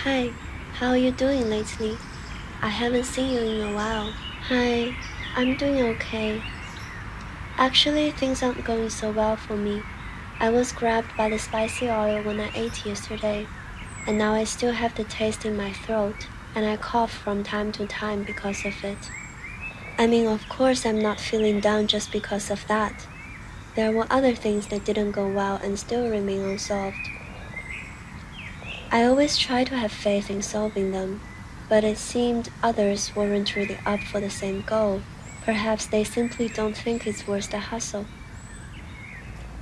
Hi, how are you doing lately? I haven't seen you in a while. Hi, I'm doing okay. Actually, things aren't going so well for me. I was grabbed by the spicy oil when I ate yesterday, and now I still have the taste in my throat, and I cough from time to time because of it. I mean, of course, I'm not feeling down just because of that. There were other things that didn't go well and still remain unsolved. I always try to have faith in solving them, but it seemed others weren't really up for the same goal. Perhaps they simply don't think it's worth the hustle.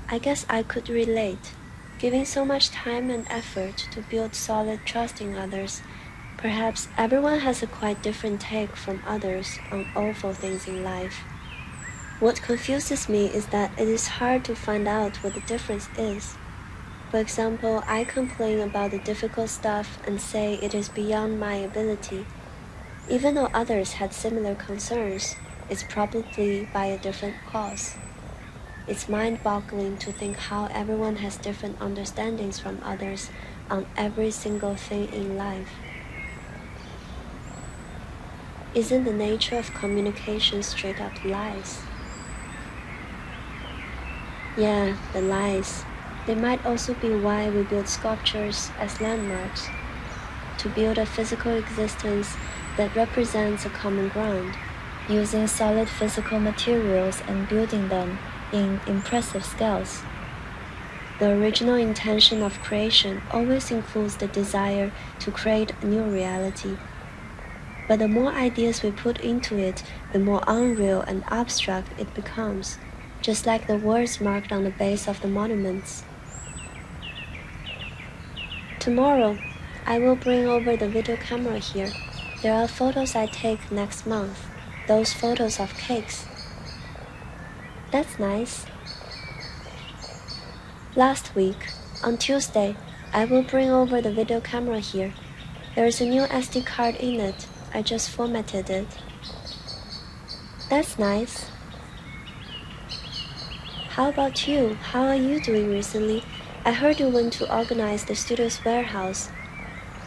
I guess I could relate. Giving so much time and effort to build solid trust in others, perhaps everyone has a quite different take from others on awful things in life. What confuses me is that it is hard to find out what the difference is. For example, I complain about the difficult stuff and say it is beyond my ability. Even though others had similar concerns, it's probably by a different cause. It's mind-boggling to think how everyone has different understandings from others on every single thing in life. Isn't the nature of communication straight up lies? Yeah, the lies. They might also be why we build sculptures as landmarks, to build a physical existence that represents a common ground, using solid physical materials and building them in impressive scales. The original intention of creation always includes the desire to create a new reality. But the more ideas we put into it, the more unreal and abstract it becomes, just like the words marked on the base of the monuments. Tomorrow, I will bring over the video camera here. There are photos I take next month, those photos of cakes. That's nice. Last week, on Tuesday, I will bring over the video camera here. There is a new SD card in it. I just formatted it. That's nice. How about you? How are you doing recently? I heard you went to organize the studio's warehouse.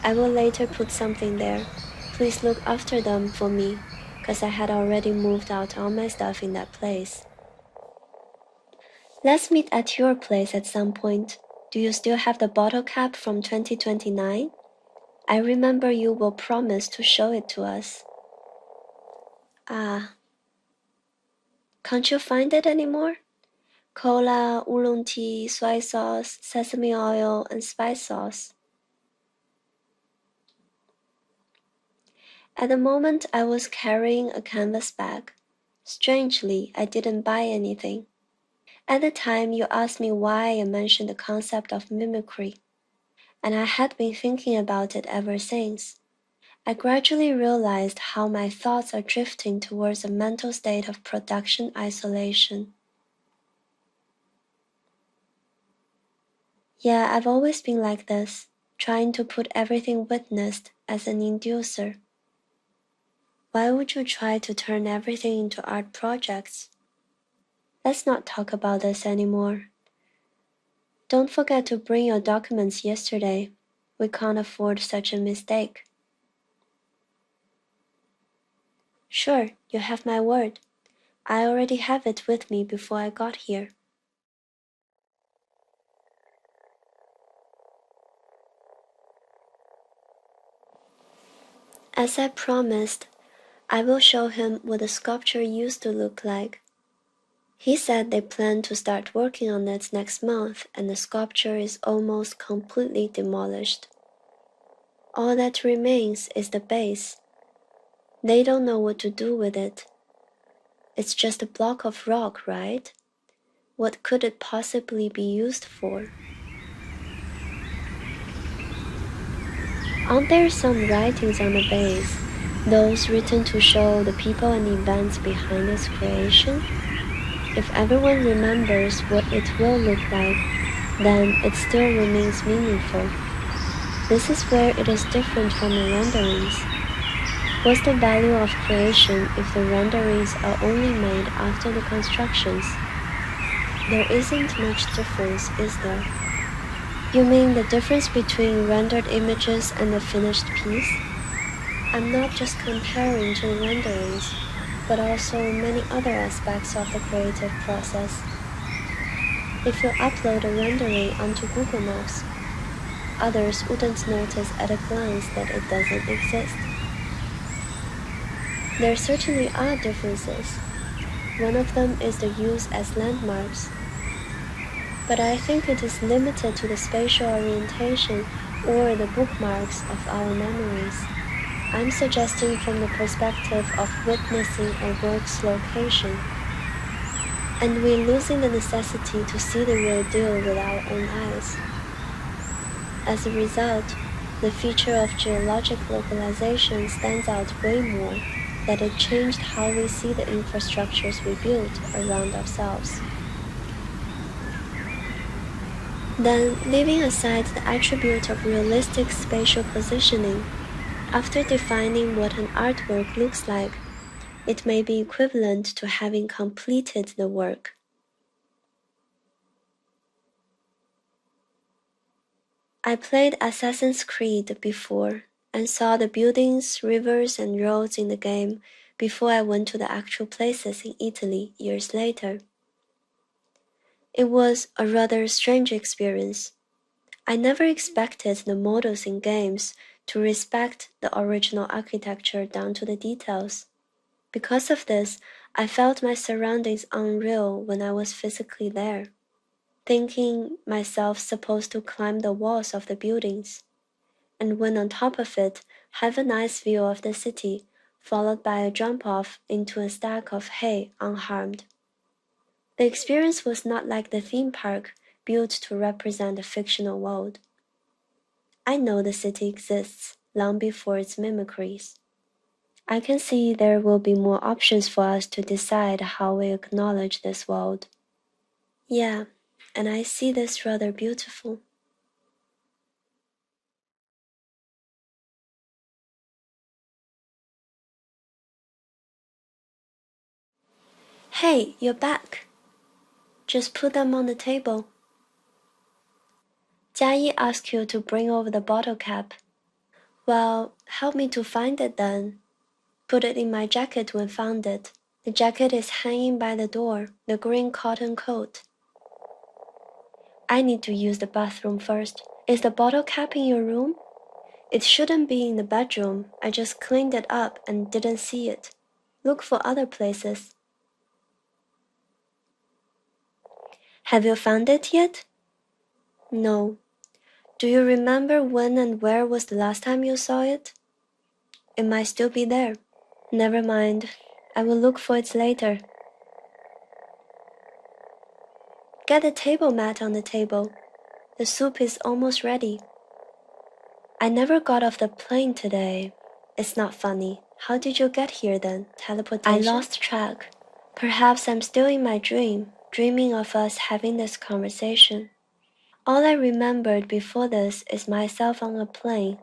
I will later put something there. Please look after them for me, 'cause I had already moved out all my stuff in that place. Let's meet at your place at some point. Do you still have the bottle cap from 2029? I remember you will promise to show it to us. Ah, can't you find it anymore? Cola, oolong tea, soy sauce, sesame oil, and spice sauce. At the moment, I was carrying a canvas bag. Strangely, I didn't buy anything. At the time, you asked me why I mentioned the concept of mimicry, and I had been thinking about it ever since. I gradually realized how my thoughts are drifting towards a mental state of production isolation. Yeah, I've always been like this, trying to put everything witnessed as an inducer. Why would you try to turn everything into art projects? Let's not talk about this anymore. Don't forget to bring your documents yesterday. We can't afford such a mistake. Sure, you have my word. I already have it with me before I got here. As I promised, I will show him what the sculpture used to look like. He said they plan to start working on it next month and the sculpture is almost completely demolished. All that remains is the base. They don't know what to do with it. It's just a block of rock, right? What could it possibly be used for? Aren't there some writings on the base, those written to show the people and events behind its creation? If everyone remembers what it will look like, then it still remains meaningful. This is where it is different from the renderings. What's the value of creation if the renderings are only made after the constructions? There isn't much difference, is there? You mean the difference between rendered images and the finished piece? I'm not just comparing to the renderings, but also many other aspects of the creative process. If you upload a rendering onto Google Maps, others wouldn't notice at a glance that it doesn't exist. There certainly are differences. One of them is the use as landmarks, but I think it is limited to the spatial orientation or the bookmarks of our memories. I'm suggesting from the perspective of witnessing a work's location, and we're losing the necessity to see the real deal with our own eyes. As a result, the feature of geologic localization stands out way more, that it changed how we see the infrastructures we built around ourselves. Then, leaving aside the attribute of realistic spatial positioning, after defining what an artwork looks like, it may be equivalent to having completed the work. I played Assassin's Creed before and saw the buildings, rivers, and roads in the game before I went to the actual places in Italy years later. It was a rather strange experience. I never expected the models in games to respect the original architecture down to the details. Because of this, I felt my surroundings unreal when I was physically there, thinking myself supposed to climb the walls of the buildings, and when on top of it, have a nice view of the city, followed by a jump off into a stack of hay unharmed. The experience was not like the theme park built to represent a fictional world. I know the city exists long before its mimicries. I can see there will be more options for us to decide how we acknowledge this world. Yeah, and I see this rather beautiful. Hey, you're back. Just put them on the table. Jiayi asked you to bring over the bottle cap. Well, help me to find it then. Put it in my jacket when found it. The jacket is hanging by the door, the green cotton coat. I need to use the bathroom first. Is the bottle cap in your room? It shouldn't be in the bedroom. I just cleaned it up and didn't see it. Look for other places. Have you found it yet? No. Do you remember when and where was the last time you saw it? It might still be there. Never mind. I will look for it later. Get the table mat on the table. The soup is almost ready. I never got off the plane today. It's not funny. How did you get here then? Teleportation? I lost track. Perhaps I'm still in my dream, dreaming of us having this conversation. All I remembered before this is myself on a plane.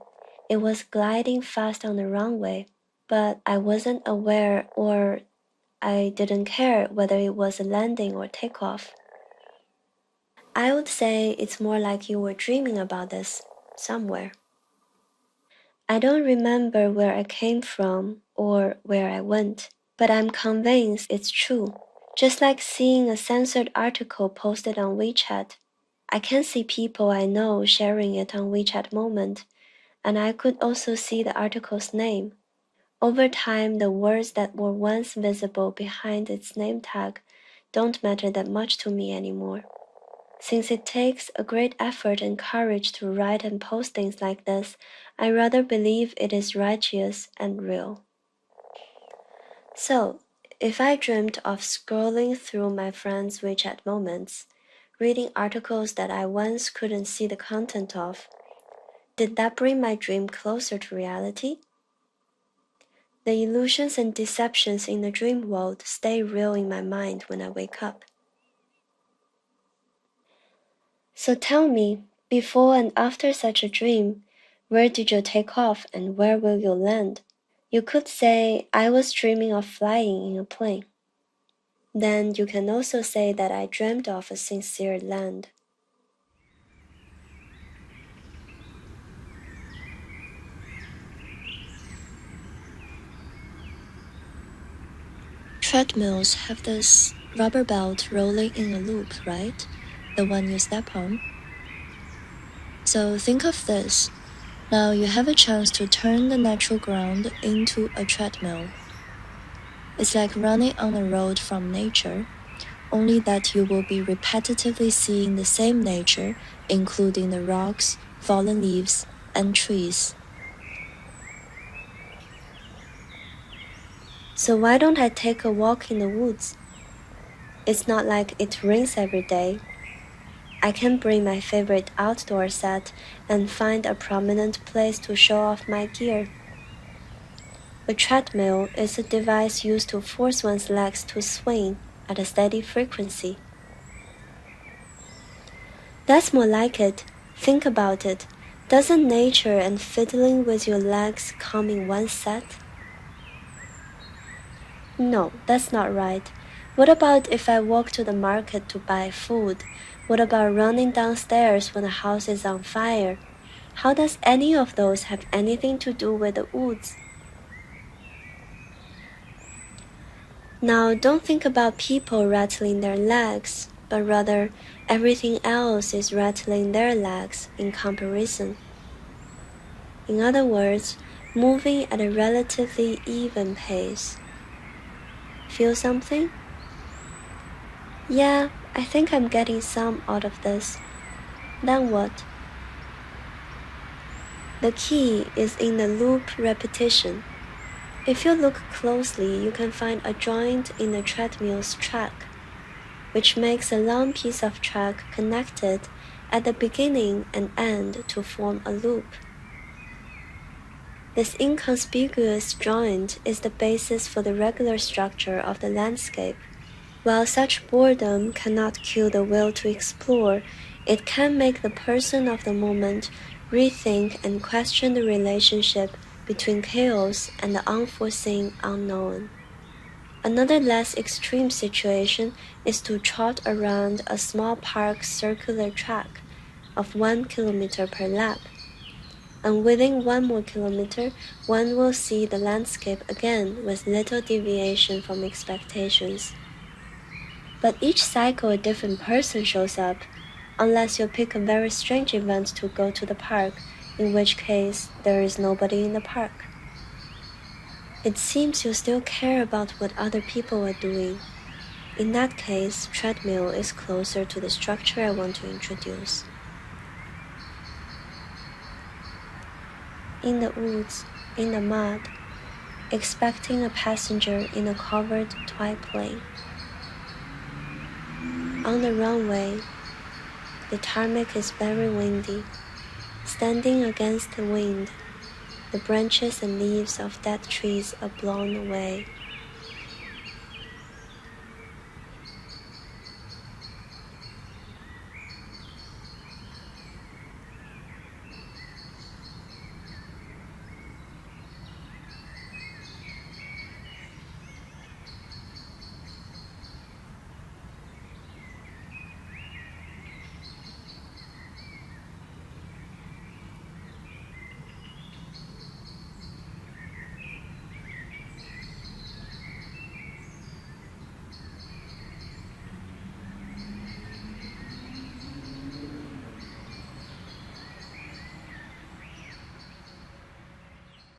It was gliding fast on the runway, but I wasn't aware or I didn't care whether it was a landing or takeoff. I would say it's more like you were dreaming about this somewhere. I don't remember where I came from or where I went, but I'm convinced it's true. Just like seeing a censored article posted on WeChat. I can see people I know sharing it on WeChat Moment, and I could also see the article's name. Over time, the words that were once visible behind its name tag don't matter that much to me anymore. Since it takes a great effort and courage to write and post things like this, I rather believe it is righteous and real. So, if I dreamt of scrolling through my friends' WeChat moments, reading articles that I once couldn't see the content of, did that bring my dream closer to reality? The illusions and deceptions in the dream world stay real in my mind when I wake up. So tell me, before and after such a dream, where did you take off and where will you land? You could say, I was dreaming of flying in a plane. Then you can also say that I dreamt of a sincere land. treadmills have this rubber belt rolling in a loop, right? The one you step on. So think of this. Now you have a chance to turn the natural ground into a treadmill. It's like running on a road from nature, only that you will be repetitively seeing the same nature, including the rocks, fallen leaves, and trees. So why don't I take a walk in the woods? It's not like it rains every day. I can bring my favorite outdoor set and find a prominent place to show off my gear. A treadmill is a device used to force one's legs to swing at a steady frequency. That's more like it. Think about it. Doesn't nature and fiddling with your legs come in one set? No, that's not right. What about if I walk to the market to buy food? What about running downstairs when the house is on fire? How does any of those have anything to do with the woods? Now, don't think about people rattling their legs, but rather everything else is rattling their legs in comparison. In other words, moving at a relatively even pace. Feel something? Yeah, I think I'm getting some out of this. Then what? The key is in the loop repetition. If you look closely, you can find a joint in the treadmill's track, which makes a long piece of track connected at the beginning and end to form a loop. This inconspicuous joint is the basis for the regular structure of the landscape. While such boredom cannot kill the will to explore, it can make the person of the moment rethink and question the relationship between chaos and the unforeseen unknown. Another less extreme situation is to trot around a small park circular track of 1 kilometer per lap. And within 1 more kilometer, one will see the landscape again with little deviation from expectations. But each cycle a different person shows up, unless you pick a very strange event to go to the park, in which case there is nobody in the park. It seems you still care about what other people are doing. In that case, treadmill is closer to the structure I want to introduce. In the woods, in the mud, expecting a passenger in a covered toy plane. On the runway, the tarmac is very windy. Standing against the wind, the branches and leaves of dead trees are blown away.